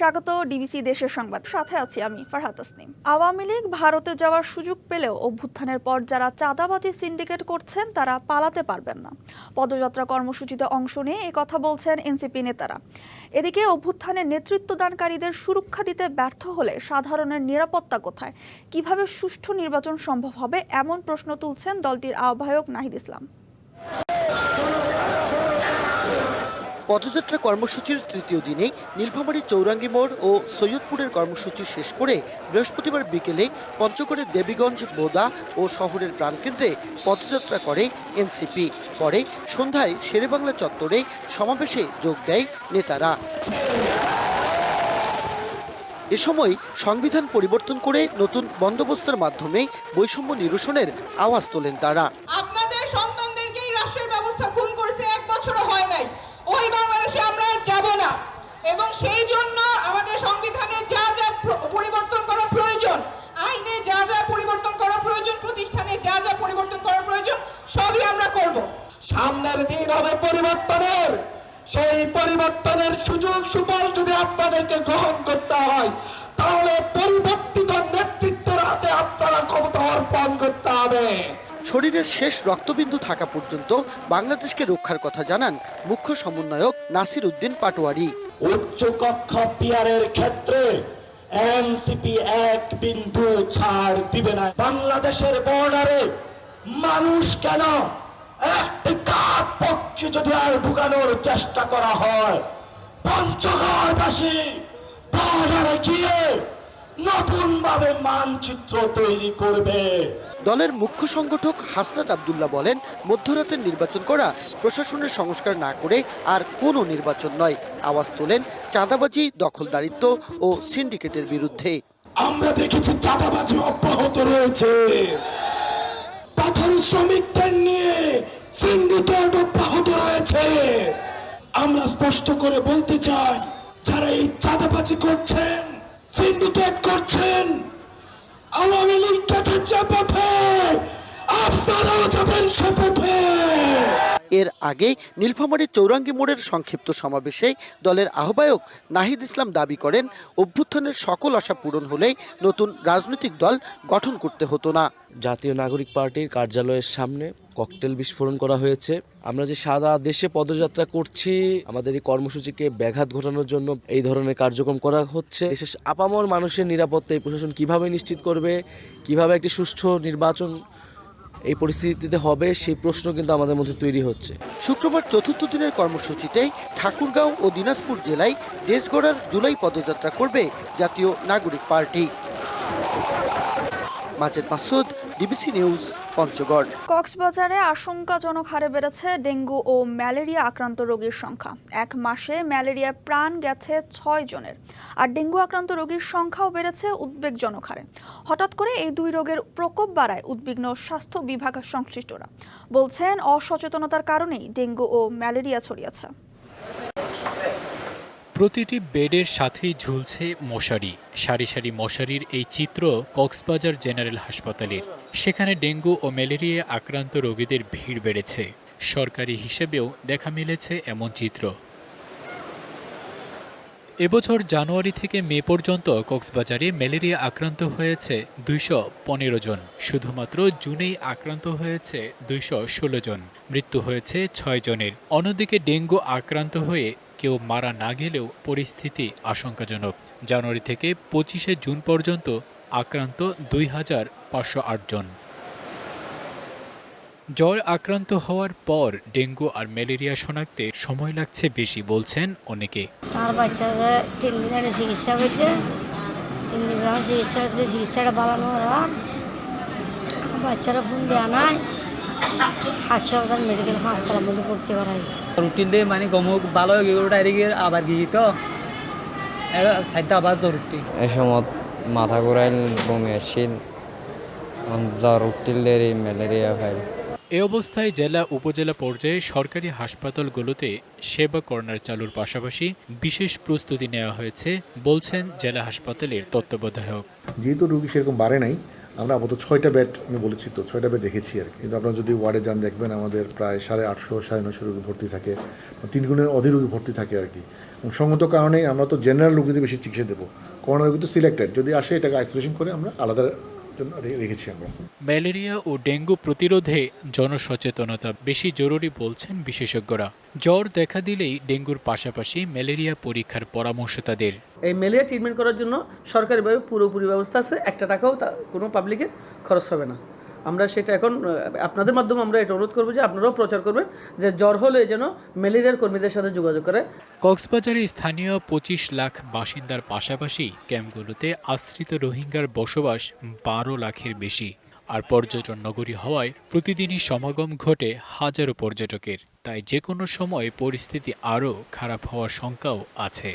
স্বাগত ডিবিসি দেশের সংবাদ, সাথে আছি আমি ফারহাত তাসনিম। আওয়ামী লীগ ভারতে যাওয়ার সুযোগ পেলেও অভ্যুত্থানের পর যারা চাঁদাবাজি সিন্ডিকেট করছেন তারা পালাতে পারবেন না। পদযাত্রা কর্মসূচিতে অংশ নিয়ে কথা বলছেন এনসিপি নেতারা। এদিকে অভ্যুত্থানের নেতৃত্বদানকারীদের সুরক্ষা দিতে ব্যর্থ হলে সাধারণের নিরাপত্তা কোথায়, কিভাবে সুষ্ঠু নির্বাচন সম্ভব হবে, এমন প্রশ্ন তুলছেন দলটির আহ্বায়ক নাহিদ ইসলাম। পদযাত্রা কর্মসূচির তৃতীয় দিনে নীলফামারী চৌরাঙ্গী মোড় ও সৈয়দপুরের কর্মসূচি শেষ করে বৃহস্পতিবার বিকেলে পঞ্চগড়ের দেবীগঞ্জ, বোদা ও শহরের প্রাণকেন্দ্রে পদযাত্রা করে এনসিপি। পরে সন্ধ্যায় শেরেবাংলা চত্বরে সমাবেশে যোগ দেয় নেতারা। এ সময় সংবিধান পরিবর্তন করে নতুন বন্দোবস্তের মাধ্যমে বৈষম্য নিরসনের আওয়াজ তোলেন তারা। আপনাদের সন্তানদেরকে এই রাষ্ট্রের ব্যবস্থা খুন করছে, 1 বছরও হয় নাই। ওই বাংলাদেশে আমরা আর যাব না, এবং সেই জন্য আমাদের সংবিধানে যা যা পরিবর্তন করা প্রয়োজন, আইনে যা যা পরিবর্তন করা প্রয়োজন, প্রতিষ্ঠানে যা যা পরিবর্তন করা প্রয়োজন, সবই আমরা করব। সামনের দিন হবে পরিবর্তনের, সেই পরিবর্তনের সুযোগ সুফল যদি আপনাদেরকে গ্রহণ করতে হয়, তাহলে পরিবর্তিত নেতৃত্বের হাতে আপনারা ক্ষমতা অর্পণ করতে হবে। শরীরের শেষ রক্তবিন্দু থাকা পর্যন্ত বাংলাদেশকে রক্ষার কথা জানান মুখ্য সমন্বয়ক নাসির উদ্দিন পাটোয়ারি। উচ্চ কক্ষ পিয়ারের ক্ষেত্রে এনসিপি 1 বিন্দু ছাড় দিবে না। বাংলাদেশের বর্ডারে মানুষ কেন একটি কাক পক্ষী যদি আর ঢুকানোর চেষ্টা করা হয়, পঞ্চগড়বাসী বর্ডারে গিয়ে নতুন ভাবে মানচিত্র তৈরি করবে। দলের মুখ্য সংগঠক হাসনাত আব্দুল্লাহ বলেন, মধ্যরাতের নির্বাচন করা প্রশাসনের সংস্কার না করে আর কোনো নির্বাচন নয়। আওয়াজ তোলেন চাঁদাবাজি, দখলদারিত্ব ও সিন্ডিকেটের বিরুদ্ধে। আমরা দেখেছি চাঁদাবাজি অব্যাহত রয়েছে, পাথর শ্রমিকদের নিয়ে সিন্ডিকেট অব্যাহত রয়েছে। আমরা স্পষ্ট করে বলতে চাই, যারা এই চাঁদাবাজি করছেন, সিন্ডিকেট করছেন, আওয়ামী লীগ গেছে যে পথে, আপনারাও যাবেন সে পথে। এর আগে নীলফামারীর চৌরাঙ্গী মোড়ের সংক্ষিপ্ত সমাবেশে দলের আহ্বায়ক নাহিদ ইসলাম দাবি করেন, অভ্যুত্থানের সকল আশা পূরণ হলেই নতুন রাজনৈতিক দল গঠন করতে হতো না। জাতীয় নাগরিক পার্টির কার্যালয়ের সামনে ককটেল বিস্ফোরণ করা হয়েছে। আমরা যে সারা দেশে পদযাত্রা করছি, আমাদের এই কর্মসূচিকে ব্যাঘাত ঘটানোর জন্য এই ধরনের কার্যক্রম করা হচ্ছে। দেশের আপামর মানুষের নিরাপত্তা এই প্রশাসন কিভাবে নিশ্চিত করবে, কিভাবে একটি সুষ্ঠু নির্বাচন এই পরিস্থিতিতে হবে, সেই প্রশ্ন কিন্তু আমাদের মধ্যে তৈরি হচ্ছে। শুক্রবার চতুর্থ দিনের কর্মসূচিতে ঠাকুরগাঁও ও দিনাজপুর জেলায় দেশ গড়ার জুলাই পদযাত্রা করবে জাতীয় নাগরিক party. Majed Masud, DBC news, Panchagarh. কক্সবাজারে আশঙ্কাজনক হারে বেড়েছে ডেঙ্গু ও ম্যালেরিয়া আক্রান্ত রোগীর সংখ্যা। 1 মাসে ম্যালেরিয়ায় প্রাণ গেছে 6 জনের, আর ডেঙ্গু আক্রান্ত রোগীর সংখ্যাও বেড়েছে উদ্বেগজনক হারে। হঠাৎ করে এই 2 রোগের প্রকোপ বাড়ায় উদ্বিগ্ন স্বাস্থ্য বিভাগ সংশ্লিষ্টরা। বলছেন, অসচেতনতার কারণেই ডেঙ্গু ও ম্যালেরিয়া ছড়িয়েছে। প্রতিটি বেডের সাথেই ঝুলছে মশারি। সারি সারি মশারির এই চিত্র কক্সবাজার জেনারেল হাসপাতালের। সেখানে ডেঙ্গু ও ম্যালেরিয়া আক্রান্ত রোগীদের ভিড় বেড়েছে। সরকারি হিসেবেও দেখা মিলেছে এমন চিত্র। এবছর জানুয়ারি থেকে মে পর্যন্ত কক্সবাজারে ম্যালেরিয়া আক্রান্ত হয়েছে 215 জন। শুধুমাত্র জুনেই আক্রান্ত হয়েছে 216 জন। মৃত্যু হয়েছে 6 জনের। অন্যদিকে ডেঙ্গু আক্রান্ত হয়ে কেউ মারা না গেলেও পরিস্থিতি আশঙ্কাজনক। জানুয়ারি থেকে 25শে জুন পর্যন্ত আক্রান্ত 2508 জন। জ্বর আক্রান্ত হওয়ার পর ডেঙ্গু আর ম্যালেরিয়া শনাক্তে সময় লাগছে বেশি, বলছেন অনেকে। তার বাচ্চারা 3 দিনের চিকিৎসা করছে, 3 দিন যখন চিকিৎসা করছে, চিকিৎসাটা বাড়ানোর আর বাচ্চারা ফোন দেওয়া নাই, হাসপাতাল মেডিকেল 5 তলার মধ্যে ভর্তি করা হয়। রুটিন দিয়ে মানে গমক ভালো হয়ে গেল, ডাইরেক্ট আবার গিয়ে তো এটা সাইডটা আবার জরুরি। এই সময় মাথা ঘুরাইল, বমি আসছিল, জ্বর উঠছিল, ম্যালেরিয়া হয়। এ অবস্থায় জেলা উপজেলা পর্যায়ে সরকারি হাসপাতালগুলোতে সেবা কর্নার চালুর পাশাপাশি বিশেষ প্রস্তুতি নেওয়া হয়েছে, বলছেন জেলা হাসপাতালের তত্ত্বাবধায়ক। যেহেতু রোগী সেরকম বাড়ে নাই, আমরা আপাতত 6টা বেড আমি বলেছি তো 6টা বেড রেখেছি আর কি। কিন্তু আপনারা যদি ওয়ার্ডে যান দেখবেন আমাদের প্রায় 850 950 রোগী ভর্তি থাকে, 3 গুণের অধিক রোগী ভর্তি থাকে আর কি। এবং সঙ্গত কারণেই আমরা তো জেনারেল রোগীদের বেশি চিকিৎসা দেবো, করোনা রোগী তো সিলেক্টেড, যদি আসে এটাকে আইসোলেশন করে আমরা আলাদা জন্য রেখেছি আমরা। ম্যালেরিয়া ও ডেঙ্গু প্রতিরোধে জনসচেতনতা বেশি জরুরি বলছেন বিশেষজ্ঞরা। জ্বর দেখা দিলেই ডেঙ্গুর পাশাপাশি ম্যালেরিয়া পরীক্ষার পরামর্শ তাদের। এই ম্যালেরিয়া ট্রিটমেন্ট করার জন্য সরকারিভাবে পুরোপুরি ব্যবস্থা আছে, 1 টাকাও কোনো পাবলিকের খরচ হবে না। আমরা সেটা এখন আপনাদের মাধ্যমে আমরা এটা অনুরোধ করবো যে আপনারাও প্রচার করবেন যে জ্বর হলে যেন ম্যালেরিয়ার কর্মীদের সাথে যোগাযোগ করে। কক্সবাজারে স্থানীয় 25 লাখ বাসিন্দার পাশাপাশি ক্যাম্পগুলোতে আশ্রিত রোহিঙ্গার বসবাস 12 লাখের বেশি। আর পর্যটন নগরী হওয়ায় প্রতিদিনই সমাগম ঘটে হাজারো পর্যটকের, তাই যে কোনো সময় পরিস্থিতি আরও খারাপ হওয়ার শঙ্কাও আছে।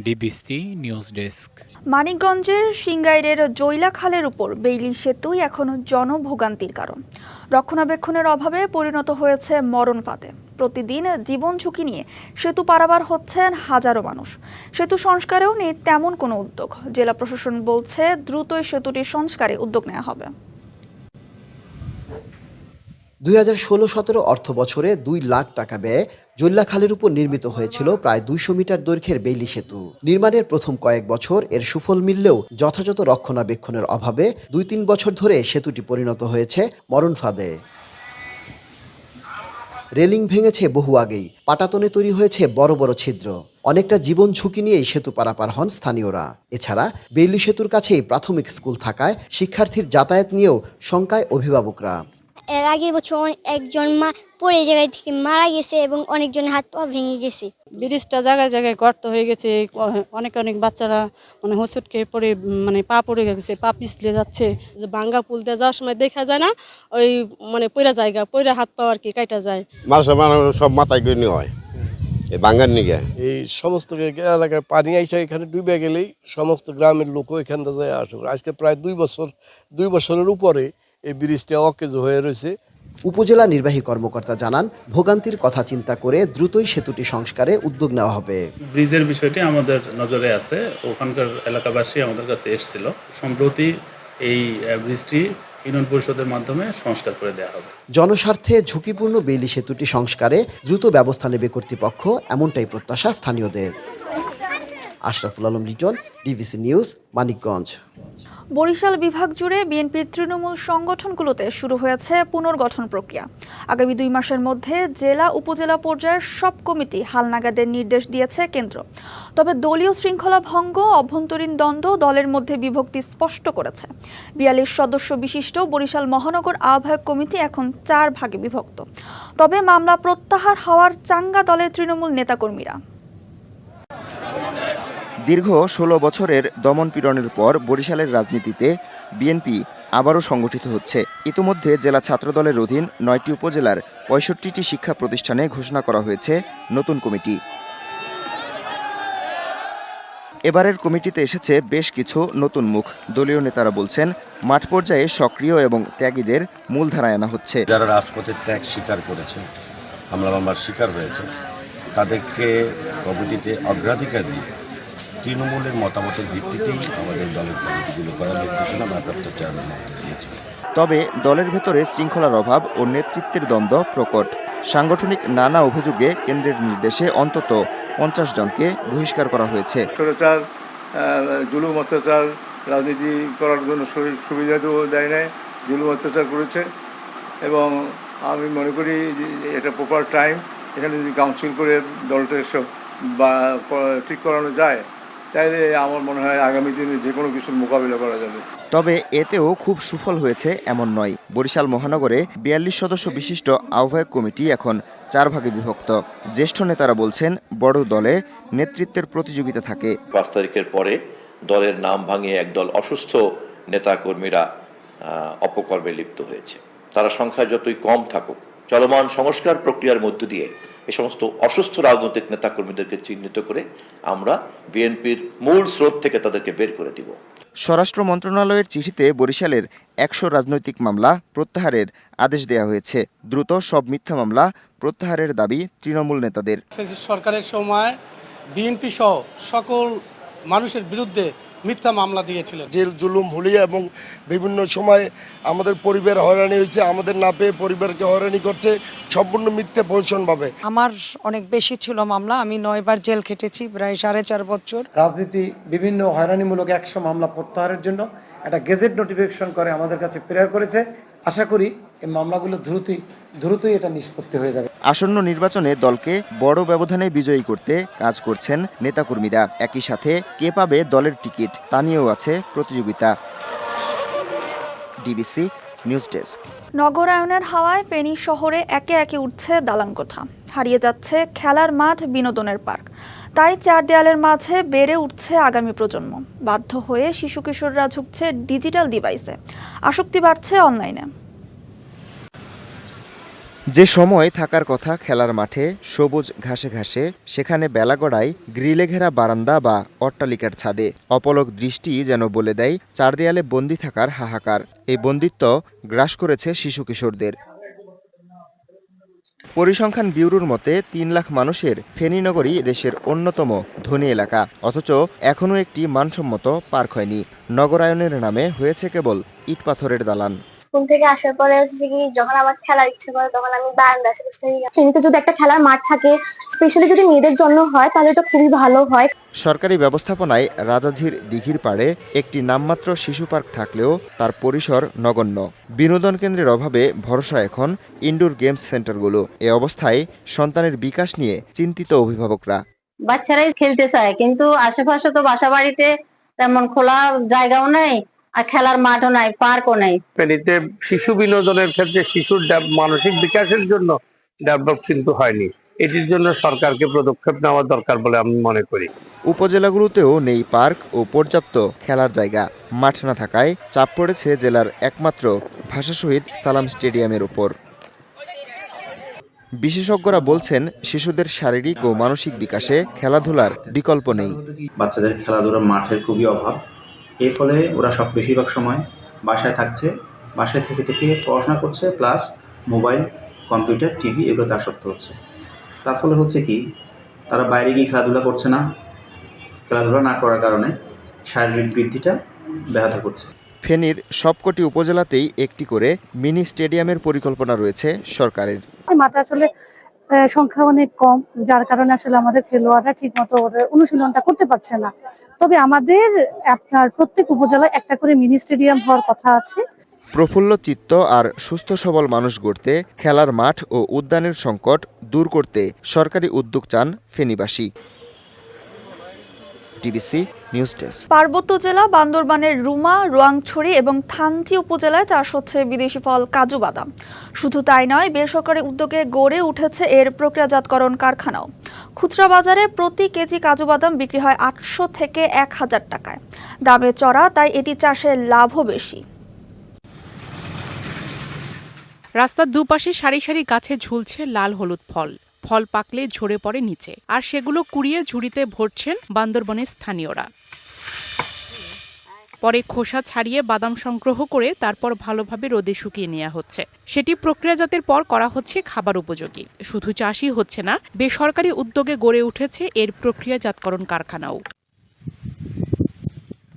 DBC news desk. মানিকগঞ্জের সিংগাইরের জৈলা খালের উপর বেইলি সেতুই এখনো জনভোগান্তির কারণ। রক্ষণাবেক্ষণের অভাবে পরিণত হয়েছে মরণ ফাঁদে। প্রতিদিন জীবন ঝুঁকি নিয়ে সেতু পারাপার হচ্ছেন হাজারো মানুষ। সেতু সংস্কারেও নেই তেমন কোনো উদ্যোগ। জেলা প্রশাসন বলছে দ্রুতই সেতুটির সংস্কারে উদ্যোগ নেওয়া হবে। 2016-17 অর্থ বছরে 2 লাখ টাকা ব্যয়ে জৈলা খালের উপর নির্মিত হয়েছিল প্রায় 200 মিটার দৈর্ঘ্যের বেইলি সেতু। নির্মাণের প্রথম কয়েক বছর এর সুফল মিললেও যথাযথ রক্ষণাবেক্ষণের অভাবে 2-3 বছর ধরে সেতুটি পরিণত হয়েছে মরণ ফাঁদে। রেলিং ভেঙেছে বহু আগেই, পাটাতনে তৈরি হয়েছে বড় বড় ছিদ্র। অনেকটা জীবন ঝুঁকি নিয়েই সেতু পারাপার হন স্থানীয়রা। এছাড়া বেইলি সেতুর কাছেই প্রাথমিক স্কুল থাকায় শিক্ষার্থীর যাতায়াত নিয়েও শঙ্কায় অভিভাবকরা। এর আগের বছর একজন পড়ে জায়গায় থেকে মারা গেছে এবং অনেকজনের হাত পা ভেঙে গেছে। ব্রিজটা জায়গায় জায়গায় গর্ত হয়ে গেছে, অনেক বাচ্চারা হোঁচট খেয়ে পড়ে পা পড়ে গেছে, পা পিছলে যাচ্ছে। যে ভাঙ্গা পুল দিয়ে যাওয়ার সময় দেখা যায় না, ওই পইরা জায়গা পইরা হাত পা আর কি কাটা যায়। মানুষ সব মাথায় করে নেওয়া হয় এই বাঙ্গার নিগে। এই সমস্ত এলাকায় পানি আইসা এখানে ডুবে গেলেই সমস্ত গ্রামের লোকও এখান থেকে আসবে। আজকে প্রায় 2 বছরের উপরে এই ব্রিজটা অকেজ হয়ে রয়েছে। উপজেলা নির্বাহী কর্মকর্তা জানান, ভোগান্তির কথা চিন্তা করে দ্রুতই সেতুটি সংস্কারে উদ্যোগ নেওয়া হবে। ব্রিজের বিষয়টি আমাদের নজরে আছে, ওখানকার এলাকাবাসী আমাদের কাছে এসেছিল। সম্প্রতি এই ব্রিজটি ইউনিয়ন পরিষদের মাধ্যমে সংস্কার করে দেওয়া হবে। জনস্বার্থে ঝুঁকিপূর্ণ বেইলি সেতুটি সংস্কারে দ্রুত ব্যবস্থা নেবে কর্তৃপক্ষ, এমনটাই প্রত্যাশা স্থানীয়দের। Ashraful Alam Liton, DBC news, Manikganj. বরিশাল বিভাগ জুড়ে বিএনপির তৃণমূল সংগঠনগুলোতে শুরু হয়েছে পুনর্গঠন প্রক্রিয়া। আগামী 2 মাসের মধ্যে জেলা উপজেলা পর্যায়ের সব কমিটি হালনাগাদের নির্দেশ দিয়েছে কেন্দ্র। তবে দলীয় শৃঙ্খলা ভঙ্গ, অভ্যন্তরীণ দ্বন্দ্ব দলের মধ্যে বিভক্তি স্পষ্ট করেছে। 42 সদস্য বিশিষ্ট বরিশাল মহানগর আহ্বায়ক কমিটি এখন 4 ভাগে বিভক্ত। তবে মামলা প্রত্যাহার হওয়ার চাঙ্গা দলের তৃণমূল নেতাকর্মীরা। দীর্ঘ 16 বছরের দমনপীড়নের পর বরিশালের রাজনীতিতে বিএনপি আবারও সংগঠিত হচ্ছে। ইতিমধ্যে জেলা ছাত্রদলের অধীন 9টি উপজেলার 65টি শিক্ষা প্রতিষ্ঠানে ঘোষণা করা হয়েছে নতুন কমিটি। এবারের কমিটিতে এসেছে বেশ কিছু নতুন মুখ। দলীয় নেতারা বলছেন, মাঠ পর্যায়ে সক্রিয় এবং ত্যাগীদের মূলধারায় আনা হচ্ছে। যারা রাজপথের ত্যাগ স্বীকার করেছে, হামলা শিকার হয়েছে, তাদেরকে কমিটিতে অগ্রাধিকার দিয়ে তৃণমূলের মতামতের ভিত্তিতেই আমাদের দলের কমিটিগুলো করার নির্দেশনা ভারপ্রাপ্ত চেয়ারম্যান দিয়েছে। তবে দলের ভেতরে শৃঙ্খলার অভাব ও নেতৃত্বের দ্বন্দ্ব প্রকট। সাংগঠনিক নানা অভিযোগে কেন্দ্রের নির্দেশে অন্তত 50 জনকে বহিষ্কার করা হয়েছে। জুলুম অত্যাচার রাজনীতি করার জন্য সুবিধা দেয় নাই, জুলুম অত্যাচার করেছে। এবং আমি মনে করি এটা প্রপার টাইম, এখানে যদি কাউন্সিল করে দলটা এসব বা ঠিক করানো যায়, তাইলে আমার মনে হয় আগামী দিনে যে কোনো কিছুর মোকাবিলা করা যাবে। তবে এতেও খুব সুফল হয়েছে এমন নয়। বরিশাল মহানগরে 42 সদস্য বিশিষ্ট আহ্বায়ক কমিটি এখন 4 ভাগে বিভক্ত। জ্যেষ্ঠ নেতারা বলছেন, বড় দলে নেতৃত্বের প্রতিযোগিতা থাকে। 5 তারিখের পরে দলের নাম ভাঙিয়ে একদল অসুস্থ নেতাকর্মীরা অপকর্মে লিপ্ত হয়েছে। তারা সংখ্যায় যতই কম থাকুক, চলমান সংস্কার প্রক্রিয়ার মধ্য দিয়ে এই সমস্ত অসুস্থ রাজনৈতিক নেতাকর্মীদেরকে চিহ্নিত করে আমরা বিএনপির মূল স্রোত থেকে তাদেরকে বের করে দিব। স্বরাষ্ট্র মন্ত্রণালয়ের চিঠিতে বরিশালের 100 রাজনৈতিক মামলা প্রত্যাহারের আদেশ দেওয়া হয়েছে। দ্রুত সব মিথ্যা মামলা প্রত্যাহারের দাবি তৃণমূল নেতাদের। সরকারের সময় বিএনপি সহ সকল মানুষের বিরুদ্ধে মিথ্যা মামলা দিয়েছিলেন। জেল জুলুম হুলিয়া এবং বিভিন্ন সময় আমাদের পরিবার হয়রানি হয়েছে, আমাদের না পেয়ে পরিবারকে হয়রানি করছে, সম্পূর্ণ মিথ্যে প্রহসনভাবে। আমার অনেক বেশি ছিল মামলা, আমি 9 বার জেল খেটেছি, প্রায় 4.5 বছর। রাজনীতি বিভিন্ন হয়রানিমূলক 100 মামলা প্রত্যাহারের জন্য একটা গেজেট নোটিফিকেশন করে আমাদের কাছে প্রেয়ার করেছে। আশা করি এই মামলাগুলো দ্রুতই এটা নিষ্পত্তি হয়ে যাবে। আসন্ন নির্বাচনে দলকে বড় ব্যবধানে বিজয়ী করতে কাজ করছেন নেতাকর্মীরা। একই সাথে কে পাবে দলের টিকিট তা নিয়েও আছে প্রতিযোগিতা। DBC news desk. নগরায়নের হাওয়ায় ফেনী শহরে একে একে উঠছে দালানকোঠা, হারিয়ে যাচ্ছে খেলার মাঠ, বিনোদনের পার্ক। তাই 4 দেয়ালের মাঝে বেড়ে উঠছে আগামী প্রজন্ম। বাধ্য হয়ে শিশু কিশোররা ঝুঁকছে ডিজিটাল ডিভাইসে, আসক্তি বাড়ছে অনলাইনে। যে সময় থাকার কথা খেলার মাঠে, সবুজ ঘাসে ঘাসে, সেখানে বেলা গড়ায় গ্রিলে ঘেরা বারান্দা বা অট্টালিকার ছাদে। অপলক দৃষ্টি যেন বলে দেয় 4 দেয়ালে বন্দি থাকার হাহাকার। এই বন্দিত্ব গ্রাস করেছে শিশু কিশোরদের। পরিসংখ্যান ব্যুরোর মতে 3 লাখ মানুষের ফেনী নগরী দেশের অন্যতম ধনী এলাকা, অথচ এখনও একটি মানসম্মত পার্ক হয়নি। নগরায়নের নামে হয়েছে কেবল ইট পাথরের দালান। স্কুল থেকে আসার পরে হচ্ছে কি যখন আমার খেলার ইচ্ছে করে তখন আমি বারান্দায় বসে থাকি। ফেনীতে যদি একটা খেলার মাঠ থাকে, স্পেশালি যদি মেয়েদের জন্য হয়, তাহলে এটা খুবই ভালো হয়। সরকারি ব্যবস্থাপনায় রাজাঝির দিঘির পাড়ে একটি নামমাত্র শিশু পার্ক থাকলেও তার পরিসর নগণ্য। বিনোদন কেন্দ্রের অভাবে ভরসা এখন ইনডোর গেমস সেন্টারগুলো। এ অবস্থায় সন্তানের বিকাশ নিয়ে চিন্তিত অভিভাবকরা। বাচ্চারাই খেলতে চায়, কিন্তু আশেপাশে তো বাসা বাড়িতে তেমন খোলা জায়গাও নেই, আর খেলার মাঠও নাই, পার্কও নাই। ফেনীতে শিশু বিনোদনের ক্ষেত্রে শিশুর মানসিক বিকাশের জন্য ডেভেলপ কিন্তু হয়নি। এটির জন্য সরকারকে পদক্ষেপ নেওয়া দরকার বলে আমি মনে করি। উপজেলাগুলোতেও নেই পার্ক ও পর্যাপ্ত খেলার জায়গা। মাঠ না থাকায় চাপ পড়েছে জেলার একমাত্র ভাষা শহীদ সালাম স্টেডিয়ামের উপর। বিশেষজ্ঞরা বলছেন, শিশুদের শারীরিক ও মানসিক বিকাশে খেলাধুলার বিকল্প নেই। বাচ্চাদের খেলাধুলার মাঠের খুবই অভাব। এর ফলে ওরা বেশিরভাগ সময় বাসায় থাকছে, বাসায় থেকে পড়াশোনা করছে, প্লাস মোবাইল, কম্পিউটার, টিভি এগুলোতে আসক্ত হচ্ছে। তার ফলে হচ্ছে কি, তারা বাইরে গিয়ে খেলাধুলা করছে না। খেলাধুলা না করার কারণে শারীরিক বৃদ্ধিটা ব্যাহত করছে। ফেনীর সবকটি উপজেলাতেই একটি করে মিনি স্টেডিয়ামের পরিকল্পনা রয়েছে সরকারের। মাঠে আসলে সংখ্যা অনেক কম, যার কারণে আসলে আমাদের খেলোয়াড়রা ঠিক মতো অনুশীলনটা করতে পারছে না। তবে আমাদের প্রত্যেক উপজেলায় একটা করে মিনি স্টেডিয়াম হওয়ার কথা আছে। প্রফুল্ল চিত্ত আর সুস্থ সবল মানুষ গড়তে খেলার মাঠ ও উদ্যানের সংকট দূর করতে সরকারি উদ্যোগ চান ফেনীবাসী। DBC news desk. পার্বত্য জেলা বান্দরবানের রুমা, রোয়াংছড়ি এবং থানচি উপজেলায় চাষ হচ্ছে বিদেশি ফল কাজু বাদাম। শুধু তাই নয়, বেসরকারি উদ্যোগে গড়ে উঠেছে এর প্রক্রিয়াজাতকরণ কারখানাও। খুচরা বাজারে প্রতি কেজি কাজু বাদাম বিক্রি হয় 800 থেকে 1000 টাকায়। দামে চড়া, তাই এটি চাষে লাভও বেশি। রাস্তার দুপাশে সারি সারি গাছে ঝুলছে লাল হলুদ ফল। ফল পাকলে ঝরে পড়ে নিচে, আর সেগুলো কুড়িয়ে ঝুড়িতে ভরছেন বান্দরবনের স্থানীয়রা। পরে খোসা ছাড়িয়ে বাদাম সংগ্রহ করে তারপর ভালোভাবে রোদে শুকিয়ে নেওয়া হচ্ছে। সেটি প্রক্রিয়াজাতের পর করা হচ্ছে খাবার উপযোগী। শুধু চাষই হচ্ছে না, বেসরকারি উদ্যোগে গড়ে উঠেছে এর প্রক্রিয়াজাতকরণ কারখানাও।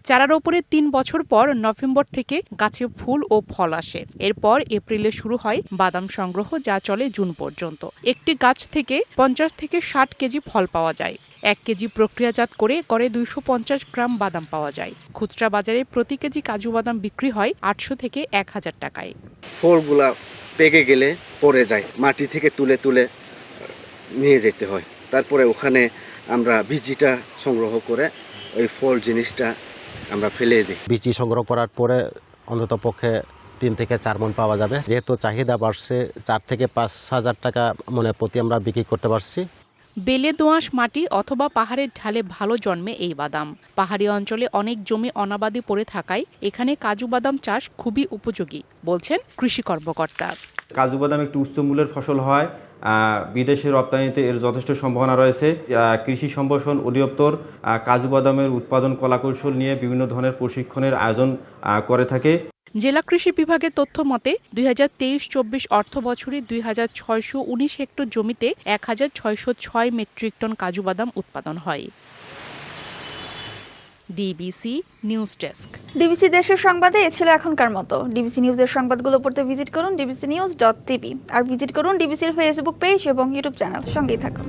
চারার ওপরে 3 বছর পর নভেম্বর থেকে গাছে ফুল ও ফল আসে। এরপর এপ্রিলে শুরু হয় বাদাম সংগ্রহ, যা চলে জুন পর্যন্ত। একটি গাছ থেকে 50 থেকে 60 কেজি ফল পাওয়া যায়। 1 কেজি প্রক্রিয়াজাত করে গড়ে 250 গ্রাম বাদাম পাওয়া যায়। খুচরা বাজারে প্রতি কেজি কাজু বাদাম বিক্রি হয় 800 থেকে 1000 টাকায়। ফলগুলা পেকে গেলে পড়ে যায়, মাটি থেকে তুলে তুলে নিয়ে যেতে হয়। তারপরে ওখানে আমরা বীজটা সংগ্রহ করে ওই ফল জিনিসটা আমরা ফেলে দিই। বীজ সংগ্রহ করার পরে অন্তত পক্ষে 3 থেকে 4 মণ পাওয়া যাবে। যেহেতু চাহিদা বাড়ছে, 4 থেকে 5,000 টাকা মনে প্রতি আমরা বিক্রি করতে পারছি। বেলে দোআঁশ মাটি অথবা পাহাড়ের ঢালে ভালো জন্মে এই বাদাম। পাহাড়ি অঞ্চলে অনেক জমি অনাবাদি পড়ে থাকায় এখানে কাজু বাদাম চাষ খুবই উপযোগী, বলছেন কৃষি কর্মকর্তা। কাজু বাদাম একটি উচ্চ মূল্যের ফসল হয়, বিদেশে রপ্তানিতে এর যথেষ্ট সম্ভাবনা রয়েছে। কৃষি সম্প্রসারণ অধিদপ্তর কাজু বাদামের উৎপাদন কলাকৌশল নিয়ে বিভিন্ন ধরনের প্রশিক্ষণের আয়োজন করে থাকে। জেলা কৃষি বিভাগের তথ্য মতে 2023-24 অর্থ বছরে 2619 হেক্টর জমিতে 1606 মেট্রিক টন কাজু বাদাম উৎপাদন হয়। DBC news desk. ডিবিসি দেশের সংবাদে এ ছিল এখনকার মতো। ডিবিসি নিউজের সংবাদগুলো পড়তে ভিজিট করুন dbcnews.tv আর ভিজিট করুন ডিবিসির ফেসবুক পেজ এবং ইউটিউব চ্যানেল। সঙ্গেই থাকুন।